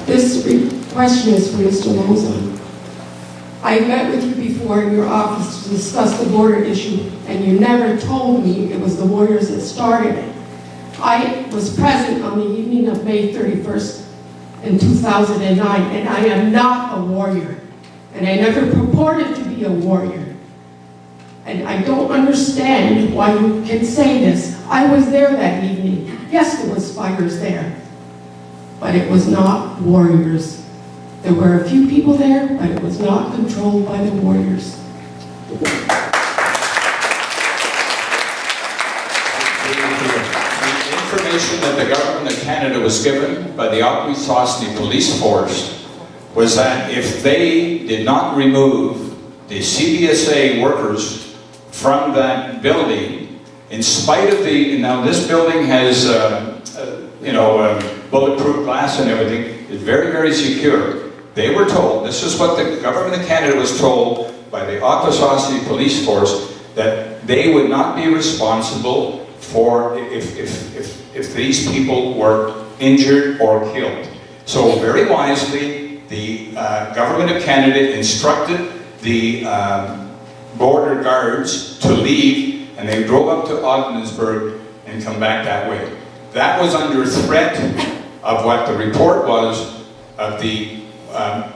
This question is for Mr. Lauzon. I met with you before in your office to discuss the border issue, and you never told me it was the Warriors that started it. I was present on the evening of May 31st in 2009, and I am not a warrior. And I never purported to be a warrior. And I don't understand why you can say this. I was there that evening. Yes, there was fighters there. But it was not warriors. There were a few people there, but it was not controlled by the warriors. The information that the government of Canada was given by the Akwesasne Police Force was that if they did not remove the CBSA workers from that building, in spite of the, now this building has, bulletproof glass and everything, it's very, very secure. They were told, this is what the government of Canada was told by the Akwesasne Police Force, that they would not be responsible for if these people were injured or killed. So very wisely, the government of Canada instructed the border guards to leave, and they drove up to Ogdensburg and come back that way. That was under threat of what the report was of the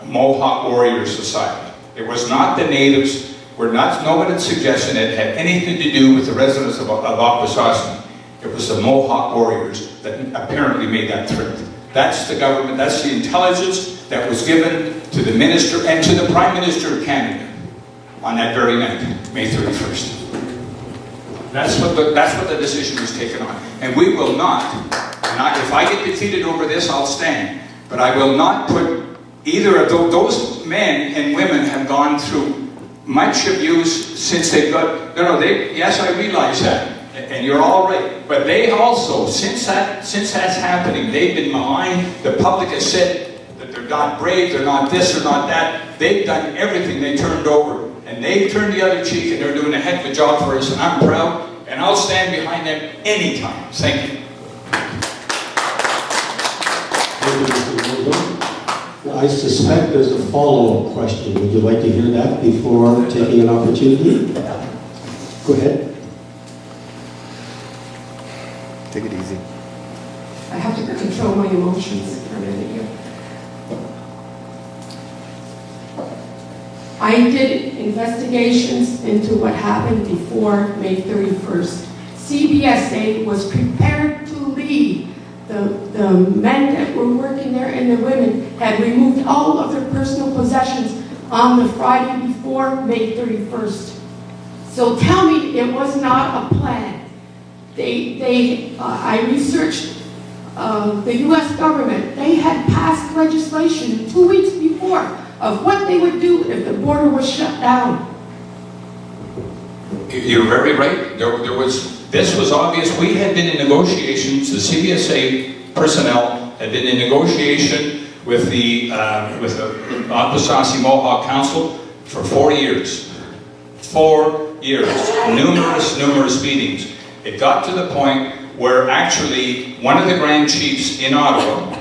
Mohawk Warrior Society. It was not the natives, no one had suggested it had anything to do with the residents of Akwesasne. It was the Mohawk Warriors that apparently made that threat. That's the government, that's the intelligence that was given to the Minister and to the Prime Minister of Canada on that very night, May 31st. That's what the decision was taken on. And we will not, if I get defeated over this, I'll stand. But I will not put either of those men and women have gone through much abuse since they've got, yes, I realize that. And you're all right. But they also, since that's happening, they've been maligned. The public has said that they're not brave, they're not this, they're not that. They've done everything they turned over. And they've turned the other cheek, and they're doing a heck of a job for us, and I'm proud, and I'll stand behind them anytime. Thank you. Thank you, Mr. Lauzon. I suspect there's a follow-up question. Would you like to hear that before taking an opportunity? Go ahead. Take it easy. I have to control my emotions for a minute here. I did investigations into what happened before May 31st. CBSA was prepared to leave. The men that were working there and the women had removed all of their personal possessions on the Friday before May 31st. So tell me it was not a plan. I researched the U.S. government. They had passed legislation 2 weeks before of what they would do if the border was shut down. You're very right. This was obvious. We had been in negotiations. The CBSA personnel had been in negotiation with the Akwesasne Mohawk Council for 4 years. 4 years. Numerous meetings. It got to the point where actually one of the Grand Chiefs in Ottawa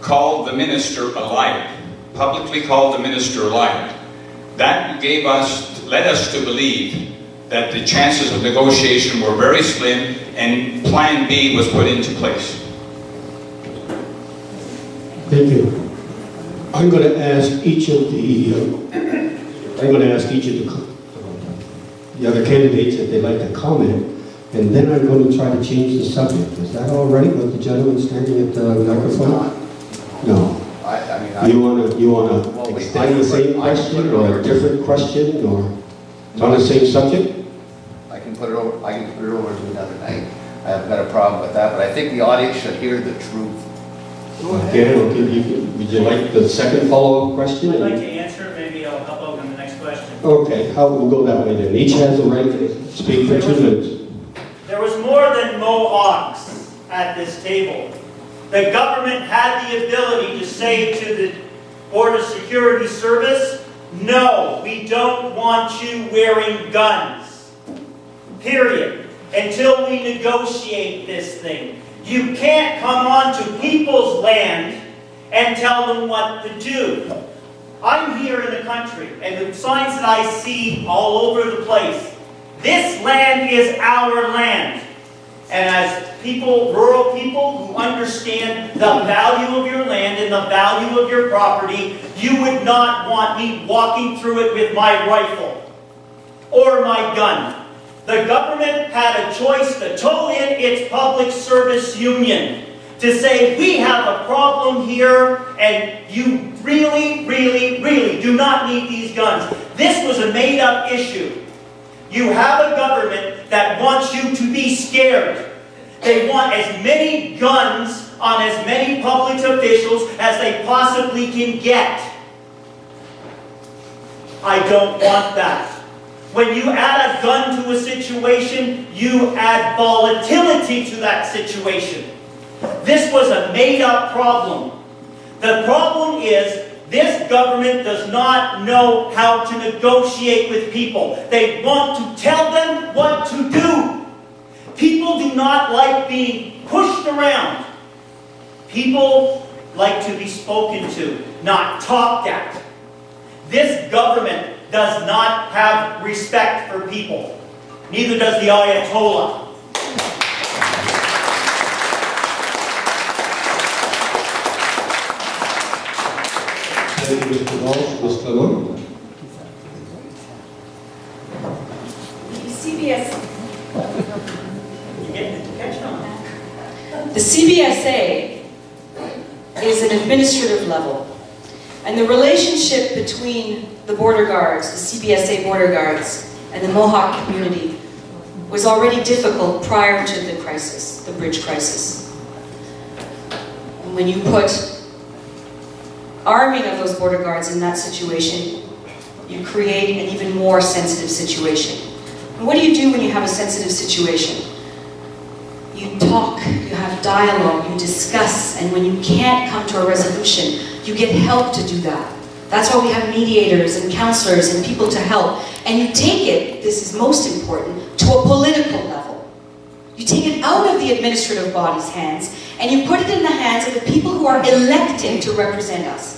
called the minister a liar. Publicly called the minister a liar. That led us to believe that the chances of negotiation were very slim, and Plan B was put into place. Thank you. I'm going to ask each of the other candidates if they'd like to comment, and then I'm going to try to change the subject. Is that all right with the gentleman standing at the microphone? No. You want to extend the same question or a different question or on the same subject? I can put it over to another night. I haven't got a problem with that, but I think the audience should hear the truth. Okay, would you like the second follow-up question? I'd like to answer, maybe I'll help out on the next question. Okay, we'll go that way then. Each has the right to speak for 2 minutes. There was more than Mohawks at this table. The government had the ability to say to the Border Security Service, no, we don't want you wearing guns. Period. Until we negotiate this thing. You can't come onto people's land and tell them what to do. I'm here in the country, and the signs that I see all over the place, this land is our land. And as people, rural people who understand the value of your land and the value of your property, you would not want me walking through it with my rifle or my gun. The government had a choice to tow in its public service union to say, we have a problem here and you really, really, really do not need these guns. This was a made-up issue. You have a government that wants you to be scared. They want as many guns on as many public officials as they possibly can get. I don't want that. When you add a gun to a situation, you add volatility to that situation. This was a made-up problem. The problem is, this government does not know how to negotiate with people. They want to tell them what to do. People do not like being pushed around. People like to be spoken to, not talked at. This government does not have respect for people. Neither does the Ayatollah. Thank you, Mr. Walsh. Mr. Lowe? The CBSA is an administrative level, and the relationship between the border guards, the CBSA border guards, and the Mohawk community was already difficult prior to the crisis, the bridge crisis. And when you put arming of those border guards in that situation, you create an even more sensitive situation. And what do you do when you have a sensitive situation? You talk, you have dialogue, you discuss, and when you can't come to a resolution, you get help to do that. That's why we have mediators and counselors and people to help. And you take it, this is most important, to a political level. You take it out of the administrative body's hands, and you put it in the hands of the people who are elected to represent us.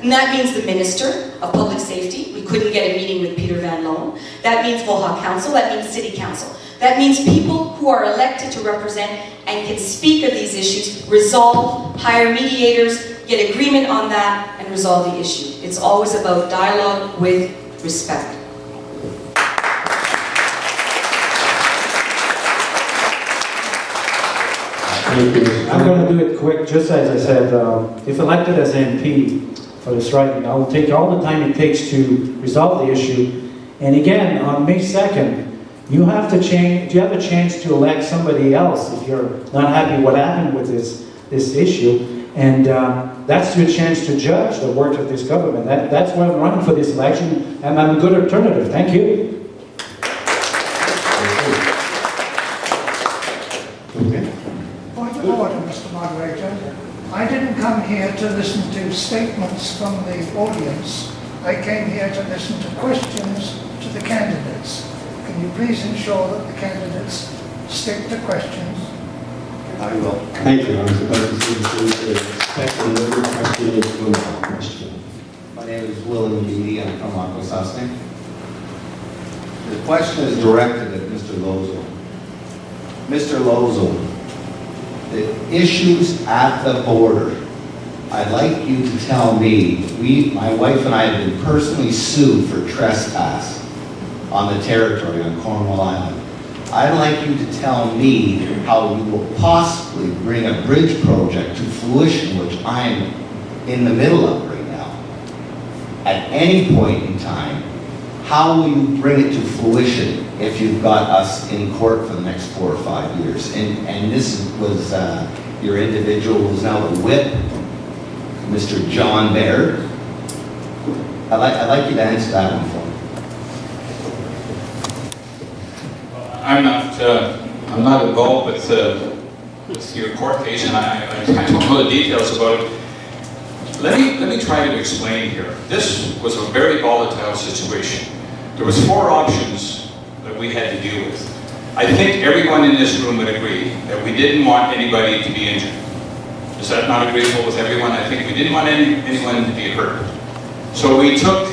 And that means the Minister of Public Safety. We couldn't get a meeting with Peter Van Loan. That means Mohawk Council. That means City Council. That means people who are elected to represent and can speak of these issues, resolve, hire mediators, get agreement on that, and resolve the issue. It's always about dialogue with respect. I'm going to do it quick, just as I said, if elected as MP for this riding, I will take all the time it takes to resolve the issue. And again, on May 2nd, you have a chance to elect somebody else if you're not happy what happened with this issue. And that's your chance to judge the work of this government. That's why I'm running for this election, and I'm a good alternative. Thank you. Okay. Point of order, Mr. Moderator. I didn't come here to listen to statements from the audience. I came here to listen to questions to the candidates. Can you please ensure that the candidates stick to questions? I will. Thank you. I was about to say the second question is one question. My name is William Beatty. I'm from Akwesasne. The question is directed at Mr. Lauzon. Mr. Lauzon, the issues at the border, I'd like you to tell me, my wife and I have been personally sued for trespass on the territory on Cornwall Island. I'd like you to tell me how you will possibly bring a bridge project to fruition, which I'm in the middle of right now. At any point in time, how will you bring it to fruition if you've got us in court for the next 4 or 5 years? And this was your individual who's now the whip, Mr. John Baird. I'd like you to answer that one for me. I'm not involved with your court case, and I don't know the details about it. Let me try to explain here. This was a very volatile situation. There was 4 options that we had to deal with. I think everyone in this room would agree that we didn't want anybody to be injured. The Is that not agreeable with everyone? I think we didn't want anyone to be hurt. So we took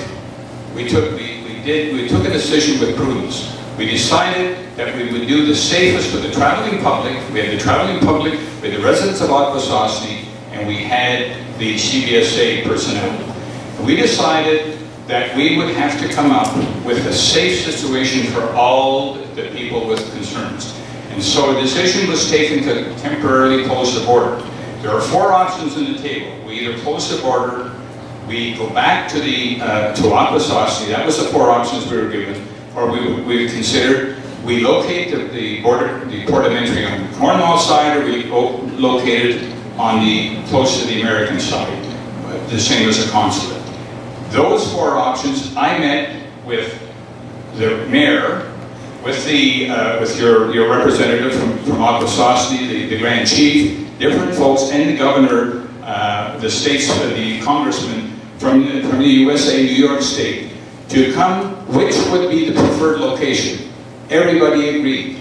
a decision with prudence. We decided that we would do the safest for the traveling public. We had the traveling public, we had the residents of Akwesasne, and we had the CBSA personnel. We decided that we would have to come up with a safe situation for all the people with concerns. And so a decision was taken to temporarily close the border. There are 4 options on the table. We either close the border, we go back to Akwesasne, that was the 4 options we were given, or we considered, we locate the port of entry on the Cornwall side, or we locate it close to the American side, the same as a consulate. Those 4 options, I met with the mayor, with your representative from Akwesasne, the Grand Chief, different folks, and the governor, the congressman from the USA, New York State, to come, which would be the preferred location. Everybody agreed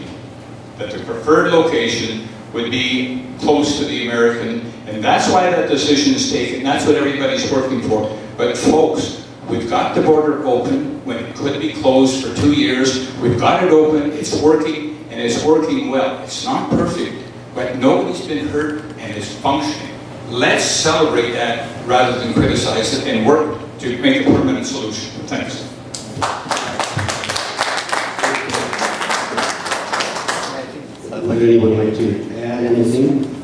that the preferred location would be close to the American, and that's why that decision is taken. That's what everybody's working for. But folks, we've got the border open when it could be closed for 2 years. We've got it open, it's working, and it's working well. It's not perfect, but nobody's been hurt, and it's functioning. Let's celebrate that rather than criticize it and work to make a permanent solution. Thanks. Would anyone like to add anything?